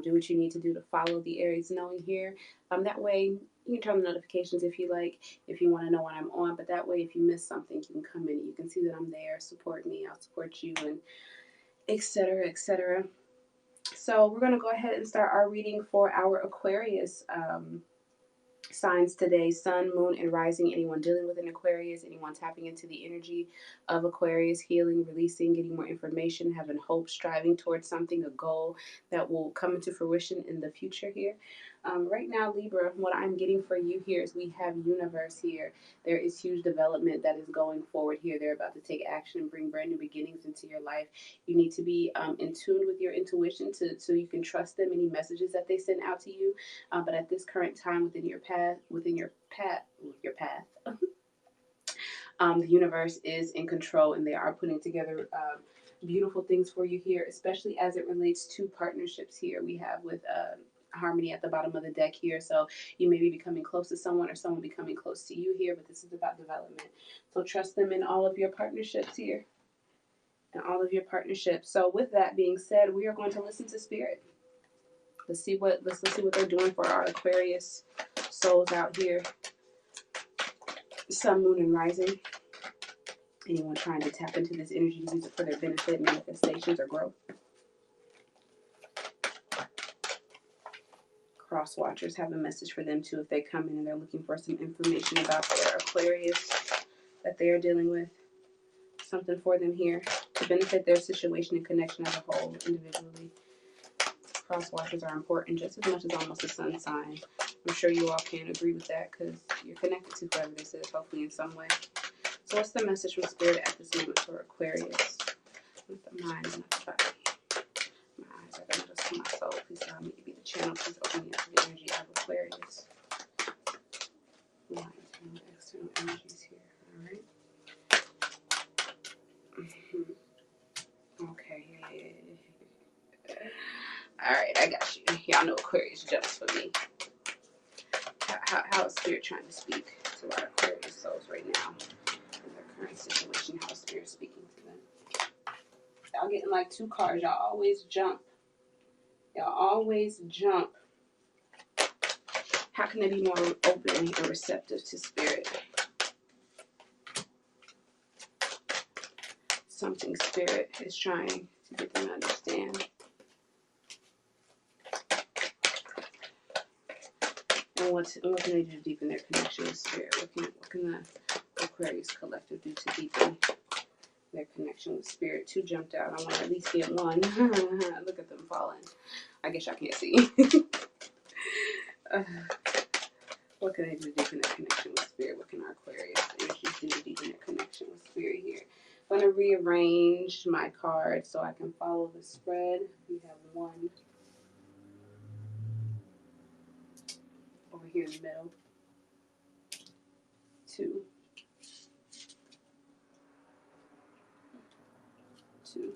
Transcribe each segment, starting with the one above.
Do what you need to do to follow the Aries knowing here. That way, you can turn the notifications if you like, if you want to know when I'm on. But that way, if you miss something, you can come in and you can see that I'm there. Support me, I'll support you, and etc. etc. So we're going to go ahead and start our reading for our Aquarius signs today: sun, moon, and rising. Anyone dealing with an Aquarius, anyone tapping into the energy of Aquarius, healing, releasing, getting more information, having hope, striving towards something, a goal that will come into fruition in the future here. Right now, Libra, what I'm getting for you here is we have universe here. There is huge development that is going forward here. They're about to take action and bring brand new beginnings into your life. You need to be in tune with your intuition so you can trust them, any messages that they send out to you. But at this current time within your path, the universe is in control, and they are putting together beautiful things for you here, especially as it relates to partnerships here. We have with harmony at the bottom of the deck here. So you may be becoming close to someone or someone becoming close to you here, but this is about development. So trust them in all of your partnerships here and all of your partnerships. So with that being said, we are going to listen to Spirit. Let's see what they're doing for our Aquarius souls out here. Sun, moon, and rising. Anyone trying to tap into this energy to use it for their benefit, manifestations, or growth. Cross watchers have a message for them too if they come in and they're looking for some information about their Aquarius that they are dealing with. Something for them here to benefit their situation and connection as a whole, individually. Cross watchers are important just as much as almost a sun sign. I'm sure you all can agree with that because you're connected to whoever this is, hopefully in some way. So what's the message from Spirit at this moment for Aquarius? With the mind and the body. My eyes are going to just to my soul. Please allow me to be the channel. Please open me up to the energy of Aquarius. Internal, external energies here. All right. Okay. All right, I got you. Y'all know Aquarius jumps for me. How is Spirit trying to speak to our Aquarius souls right now in their current situation? How is Spirit speaking to them? Y'all getting like two cards. Y'all always jump. Y'all always jump. How can they be more open and receptive to Spirit? Something Spirit is trying to get them to understand. And what can they do to deepen their connection with Spirit? What can the Aquarius collective do to deepen their connection with Spirit? Two jumped out. I want to at least get one. Look at them falling. I guess y'all can't see. What can they do to deepen their connection with Spirit? What can our Aquarius energies do to deepen their connection with Spirit here? I'm going to rearrange my cards so I can follow the spread. We have one over here in the middle. Two, 3,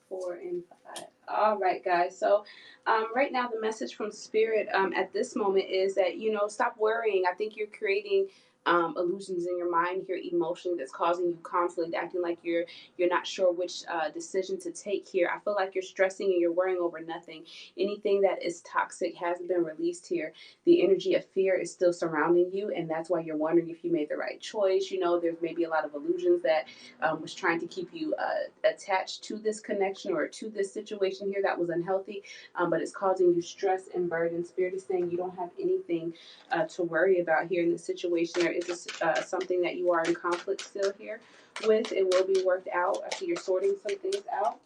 4, and 5. All right, guys. So right now the message from Spirit at this moment is that, stop worrying. I think you're creating illusions in your mind here emotionally that's causing you conflict, acting like you're not sure which decision to take here. I feel like you're stressing and you're worrying over nothing. Anything that is toxic has been released here. The energy of fear is still surrounding you, and that's why you're wondering if you made the right choice. There's maybe a lot of illusions that was trying to keep you attached to this connection or to this situation here that was unhealthy, but it's causing you stress and burden. Spirit is saying you don't have anything to worry about here in this situation. There is something that you are in conflict still here with. It will be worked out. I see you're sorting some things out.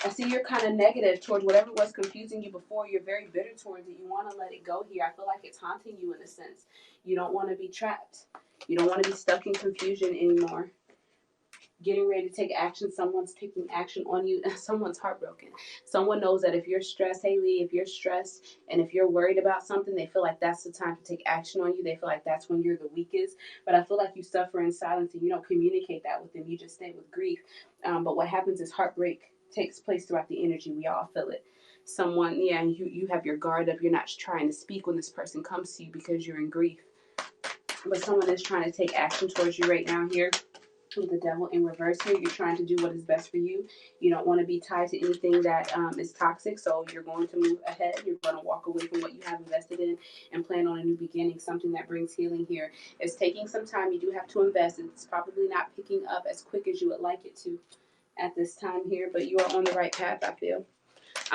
I see you're kind of negative towards whatever was confusing you before. You're very bitter towards it. You want to let it go here. I feel like it's haunting you in a sense. You don't want to be trapped. You don't want to be stuck in confusion anymore. Getting ready to take action. Someone's taking action on you. Someone's heartbroken. Someone knows that if you're stressed, hey Lee, if you're stressed and if you're worried about something, they feel like that's the time to take action on you. They feel like that's when you're the weakest. But I feel like you suffer in silence and you don't communicate that with them. You just stay with grief. But what happens is heartbreak takes place throughout the energy. We all feel it. Someone, you have your guard up. You're not trying to speak when this person comes to you because you're in grief. But someone is trying to take action towards you right now here. with the devil in reverse here. You're trying to do what is best for you. You don't want to be tied to anything that is toxic. So you're going to move ahead. You're going to walk away from what you have invested in and plan on a new beginning, something that brings healing here. It's taking some time. You do have to invest. It's probably not picking up as quick as you would like it to at this time here, but you are on the right path, I feel.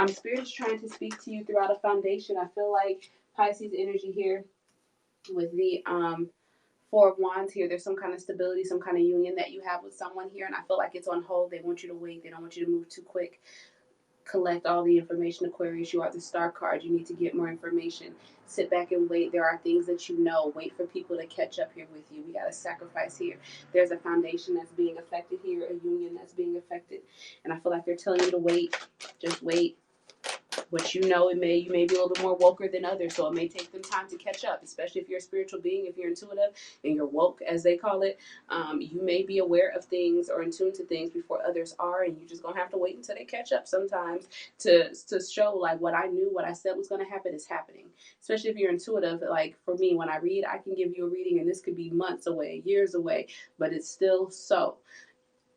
Spirit is trying to speak to you throughout a foundation. I feel like Pisces energy here with the Four of Wands here. There's some kind of stability, some kind of union that you have with someone here, and I feel like it's on hold. They want you to wait. They don't want you to move too quick. Collect all the information, Aquarius. You are the star card. You need to get more information. Sit back and wait. There are things that you know. Wait for people to catch up here with you. We got a sacrifice here. There's a foundation that's being affected here, a union that's being affected, and I feel like they're telling you to wait. Just wait. What you know, you may be a little bit more woker than others, so it may take them time to catch up, especially if you're a spiritual being, if you're intuitive and you're woke, as they call it. You may be aware of things or in tune to things before others are, and you're just gonna have to wait until they catch up sometimes to show like what I knew, what I said was gonna happen is happening. Especially if you're intuitive, like for me, when I read, I can give you a reading and this could be months away, years away, but it's still so.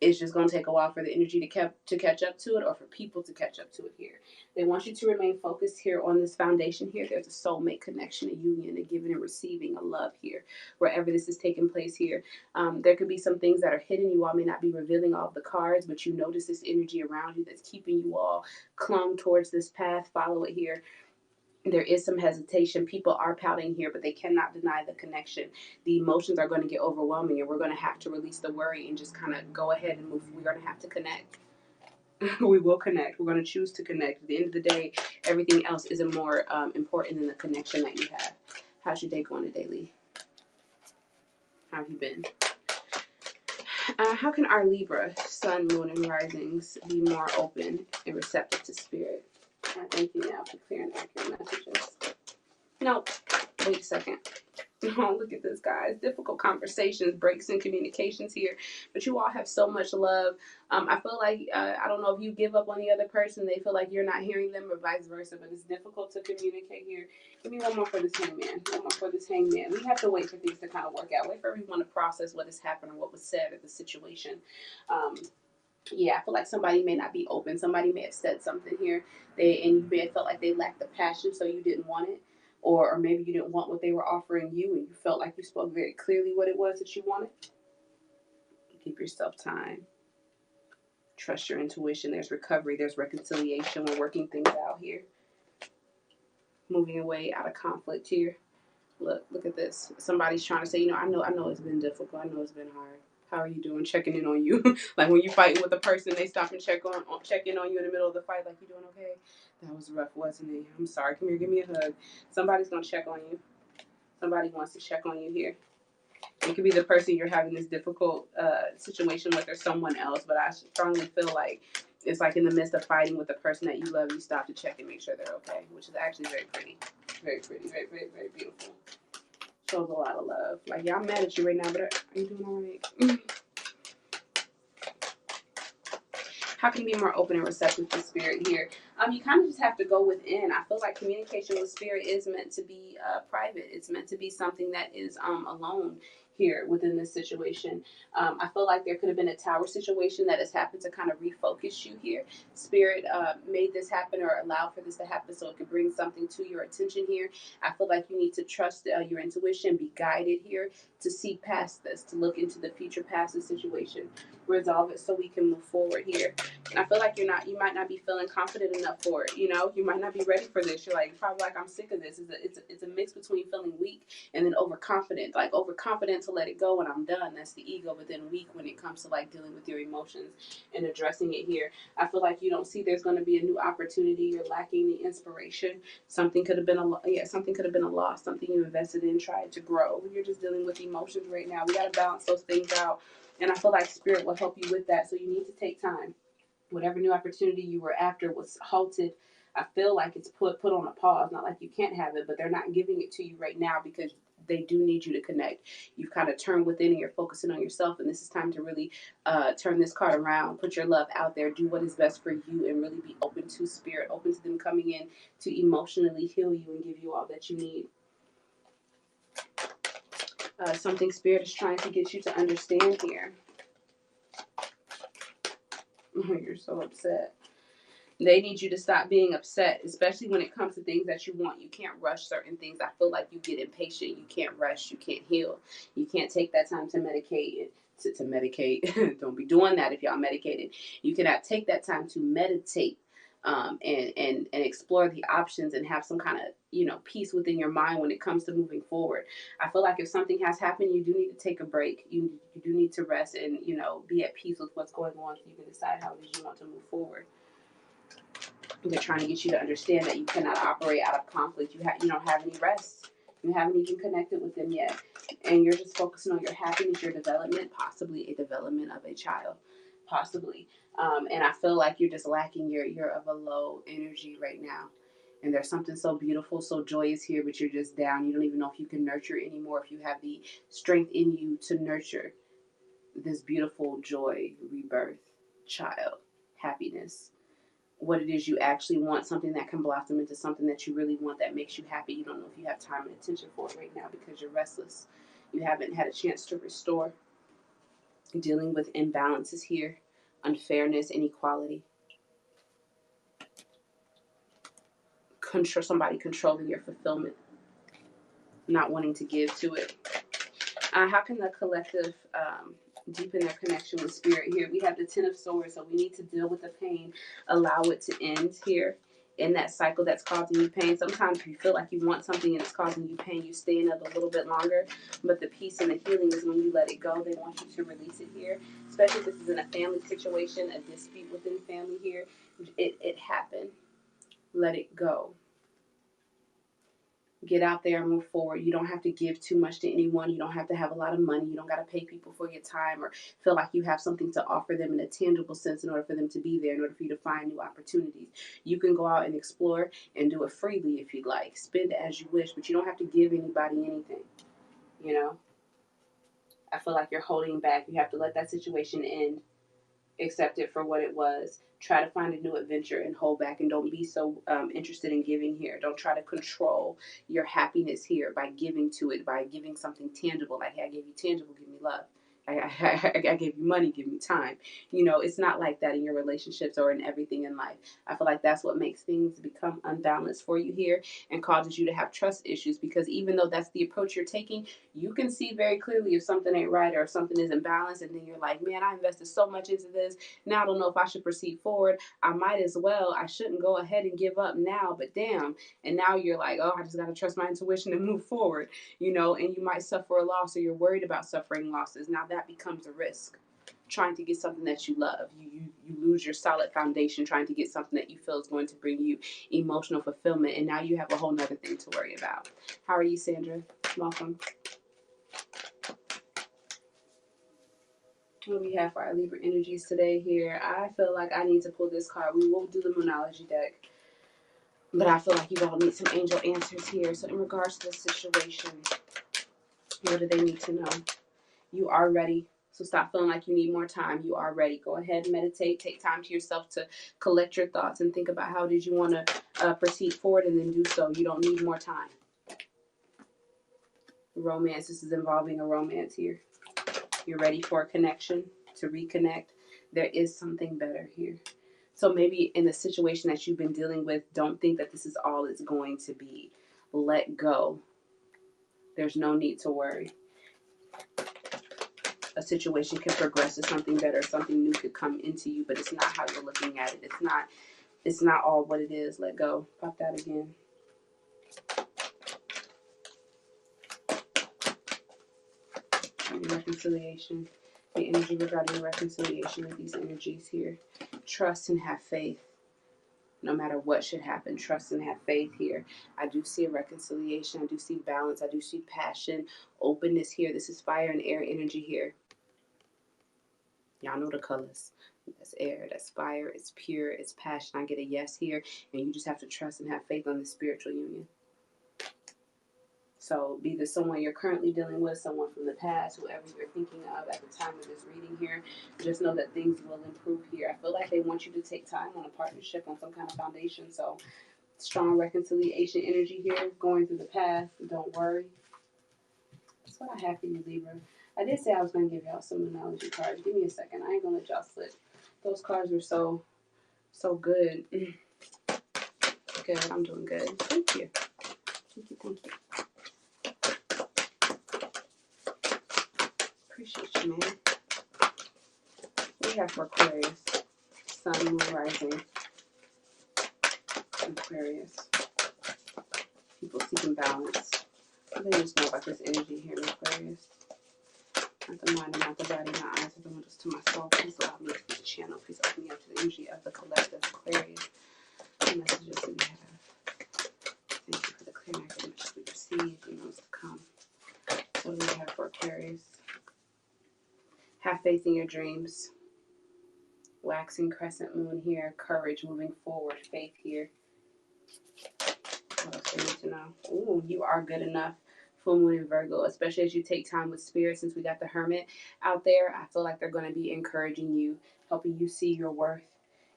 It's just going to take a while for the energy to catch up to it, or for people to catch up to it here. They want you to remain focused here on this foundation here. There's a soulmate connection, a union, a giving and receiving, a love here, wherever this is taking place here. There could be some things that are hidden. You all may not be revealing all of the cards, but you notice this energy around you that's keeping you all clung towards this path. Follow it here. There is some hesitation. People are pouting here, but they cannot deny the connection. The emotions are going to get overwhelming, and we're going to have to release the worry and just kind of go ahead and move. We're going to have to connect. We will connect. We're going to choose to connect. At the end of the day, everything else isn't more important than the connection that you have. How's your day going today, Lee? How have you been? How can our Libra, Sun, Moon, and Risings be more open and receptive to spirit? Thank you now for clear and accurate messages. No, wait a second. Oh, look at this, guys. Difficult conversations, breaks in communications here. But you all have so much love. I feel like, I don't know if you give up on the other person, they feel like you're not hearing them, or vice versa, but it's difficult to communicate here. Give me one more for this hangman. One more for this hangman. We have to wait for things to kind of work out. Wait for everyone to process what has happened or what was said at the situation. Yeah, I feel like somebody may not be open. Somebody may have said something here, and you may have felt like they lacked the passion, so you didn't want it. Or maybe you didn't want what they were offering you, and you felt like you spoke very clearly what it was that you wanted. Give yourself time. Trust your intuition. There's recovery. There's reconciliation. We're working things out here. Moving away out of conflict here. Look at this. Somebody's trying to say, I know it's been difficult. I know it's been hard. How are you doing? Checking in on you. Like when you fighting with a person, they stop and check in on you in the middle of the fight. Like, you doing okay? That was rough, wasn't it? I'm sorry. Come here, give me a hug. Somebody's gonna check on you. Somebody wants to check on you here. It could be the person you're having this difficult situation with, or someone else. But I strongly feel like it's like in the midst of fighting with the person that you love, you stop to check and make sure they're okay, which is actually very pretty, very pretty, very, very, very beautiful. Shows a lot of love. Like, yeah, I'm mad at you right now, but are you doing all right? How can you be more open and receptive to spirit here? You kind of just have to go within. I feel like communication with spirit is meant to be private. It's meant to be something that is alone here within this situation. I feel like there could have been a tower situation that has happened to kind of refocus you here. Spirit made this happen or allowed for this to happen so it could bring something to your attention here. I feel like you need to trust your intuition, be guided here to see past this, to look into the future past the situation, resolve it so we can move forward here. And I feel like you might not be feeling confident enough for it. You might not be ready for this. You're like, probably like, I'm sick of this. It's a mix between feeling weak and then overconfident. Like overconfident to let it go when I'm done. That's the ego. But then weak when it comes to like dealing with your emotions and addressing it here. I feel like you don't see there's going to be a new opportunity. You're lacking the inspiration. Something could have been a loss. Something you invested in, tried to grow. You're just dealing with emotions right now. We got to balance those things out. And I feel like spirit will help you with that. So you need to take time. Whatever new opportunity you were after was halted. I feel like it's put on a pause. Not like you can't have it, but they're not giving it to you right now because they do need you to connect. You've kind of turned within and you're focusing on yourself. And this is time to really turn this card around. Put your love out there. Do what is best for you and really be open to spirit. Open to them coming in to emotionally heal you and give you all that you need. Something spirit is trying to get you to understand here. You're so upset. They need you to stop being upset, especially when it comes to things that you want. You can't rush certain things. I feel like you get impatient. You can't rush. You can't heal. You can't take that time to medicate. To medicate. Don't be doing that if y'all medicated. You cannot take that time to meditate, and explore the options and have some kind of, peace within your mind when it comes to moving forward. I feel like if something has happened, you do need to take a break. You do need to rest and, be at peace with what's going on so you can decide how it is you want to move forward. They're trying to get you to understand that you cannot operate out of conflict. You don't have any rest. You haven't even connected with them yet, and you're just focusing on your happiness, your development, possibly a development of a child, possibly. And I feel like you're just lacking. You're of a low energy right now, and there's something so beautiful, so joyous here, but you're just down. You don't even know if you can nurture anymore. If you have the strength in you to nurture this beautiful joy, rebirth, child, happiness, what it is you actually want, something that can blossom into something that you really want, that makes you happy. You don't know if you have time and attention for it right now because you're restless. You haven't had a chance to restore. You're dealing with imbalances here, unfairness, inequality, somebody controlling your fulfillment, not wanting to give to it. How can the collective deepen their connection with spirit here? We have the Ten of Swords, so we need to deal with the pain, allow it to end here in that cycle that's causing you pain. Sometimes you feel like you want something and it's causing you pain, you stay in it a little bit longer, but the peace and the healing is when you let it go. They want you to release it here, especially if this is in a family situation, a dispute within family here. It happened. Let it go. Get out there and move forward. You don't have to give too much to anyone. You don't have to have a lot of money. You don't got to pay people for your time or feel like you have something to offer them in a tangible sense in order for them to be there, in order for you to find new opportunities. You can go out and explore and do it freely if you'd like. Spend as you wish, but you don't have to give anybody anything. I feel like you're holding back. You have to let that situation end. Accept it for what it was. Try to find a new adventure and hold back, and don't be so interested in giving here. Don't try to control your happiness here by giving to it, by giving something tangible. Like, hey, I gave you tangible, give me love. I gave you money, give me time. It's not like that in your relationships or in everything in life. I feel like that's what makes things become unbalanced for you here and causes you to have trust issues, because even though that's the approach you're taking, you can see very clearly if something ain't right or if something isn't balanced, and then you're like, man, I invested so much into this. Now I don't know if I should proceed forward. I might as well. I shouldn't go ahead and give up now, but damn. And now you're like, oh, I just got to trust my intuition and move forward, and you might suffer a loss, or you're worried about suffering losses. Now that becomes a risk. Trying to get something that you love, you lose your solid foundation trying to get something that you feel is going to bring you emotional fulfillment, and now you have a whole nother thing to worry about. How are you, Sandra? Welcome. What we have for our Libra energies today here? I feel like I need to pull this card. We won't do the Moonology deck, but I feel like you all need some angel answers here. So in regards to the situation, what do they need to know? You are ready. So stop feeling like you need more time. You are ready. Go ahead and meditate. Take time to yourself to collect your thoughts and think about how did you want to proceed forward, and then do so. You don't need more time. Romance. This is involving a romance here. You're ready for a connection, to reconnect. There is something better here. So maybe in the situation that you've been dealing with, don't think that this is all it's going to be. Let go. There's no need to worry. A situation can progress to something better. Something new could come into you, but it's not how you're looking at it. It's not all what it is. Let go. Pop that again. Reconciliation. The energy regarding reconciliation with these energies here. Trust and have faith. No matter what should happen, trust and have faith here. I do see a reconciliation. I do see balance. I do see passion, openness here. This is fire and air energy here. Y'all know the colors. That's air, that's fire, it's pure, it's passion. I get a yes here, and you just have to trust and have faith on this spiritual union. So be this someone you're currently dealing with, someone from the past, whoever you're thinking of at the time of this reading here, just know that things will improve here. I feel like they want you to take time on a partnership, on some kind of foundation. So strong reconciliation energy here, going through the past. Don't worry. That's what I have for you, Libra. I did say I was going to give y'all some analogy cards. Give me a second. I ain't going to let y'all slip. Those cards were so good. Good. I'm doing good. Thank you. Thank you. Thank you. Appreciate you, man. We have for Aquarius. Sun, moon, rising. Aquarius. People seeking balance. What do you just know about this energy here in Aquarius? Not the mind, not the body, my eyes are the windows to my soul. Please allow me to be the channel. Please open me up to the energy of the collective Aquarius. The messages that we have. Thank you for the clear message we received and those to come. What do we have for Aquarius? Have faith in your dreams. Waxing crescent moon here. Courage moving forward. Faith here. What else do we need to know? Ooh, you are good enough. Full moon in Virgo, especially as you take time with spirit. Since we got the hermit out there, I feel like they're going to be encouraging you, helping you see your worth.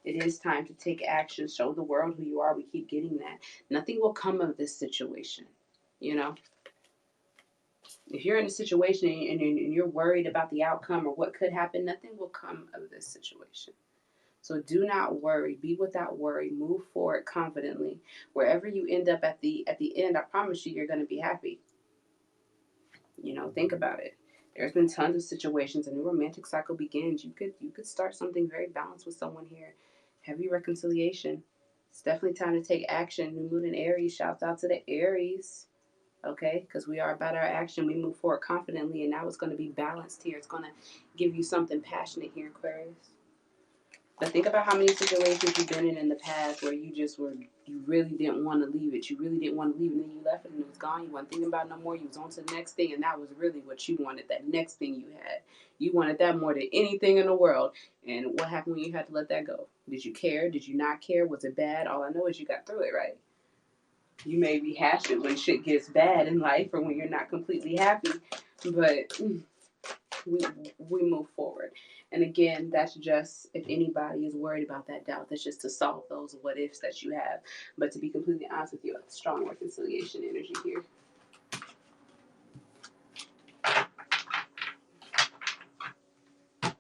It is time to take action, show the world who you are. We keep getting that. Nothing will come of this situation, you know. If you're in a situation and you're worried about the outcome or what could happen, nothing will come of this situation. So do not worry. Be without worry. Move forward confidently. Wherever you end up at the end, I promise you're going to be happy. You know, think about it. There's been tons of situations. A new romantic cycle begins. You could start something very balanced with someone here. Heavy reconciliation. It's definitely time to take action. New moon in Aries. Shouts out to the Aries. Okay, because we are about our action. We move forward confidently, and now it's going to be balanced here. It's going to give you something passionate here, Aquarius. But think about how many situations you've been in the past where you really didn't want to leave it. You really didn't want to leave, and then you left it, and it was gone. You weren't thinking about it no more. You was on to the next thing, and that was really what you wanted. That next thing you had, you wanted that more than anything in the world. And what happened when you had to let that go? Did you care? Did you not care? Was it bad? All I know is you got through it, right? You may rehash it when shit gets bad in life or when you're not completely happy, but we move forward. And again, that's just if anybody is worried about that doubt, that's just to solve those what ifs that you have. But to be completely honest with you, strong reconciliation energy here. And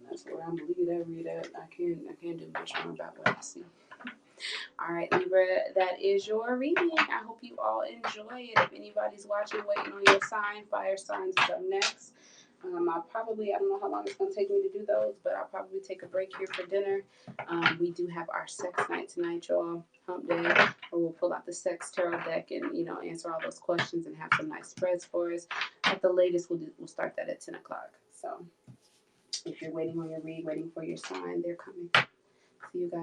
that's where I'm gonna leave that. I can't do much more about what I see. All right, Libra, that is your reading. I hope you all enjoy it. If anybody's watching, waiting on your sign, fire signs is up next. I don't know how long it's going to take me to do those, but I'll probably take a break here for dinner. We do have our sex night tonight, y'all. Hump day, where we'll pull out the sex tarot deck and, you know, answer all those questions and have some nice spreads for us. At the latest, we'll start that at 10 o'clock. So if you're waiting on your read, waiting for your sign, they're coming. See you guys.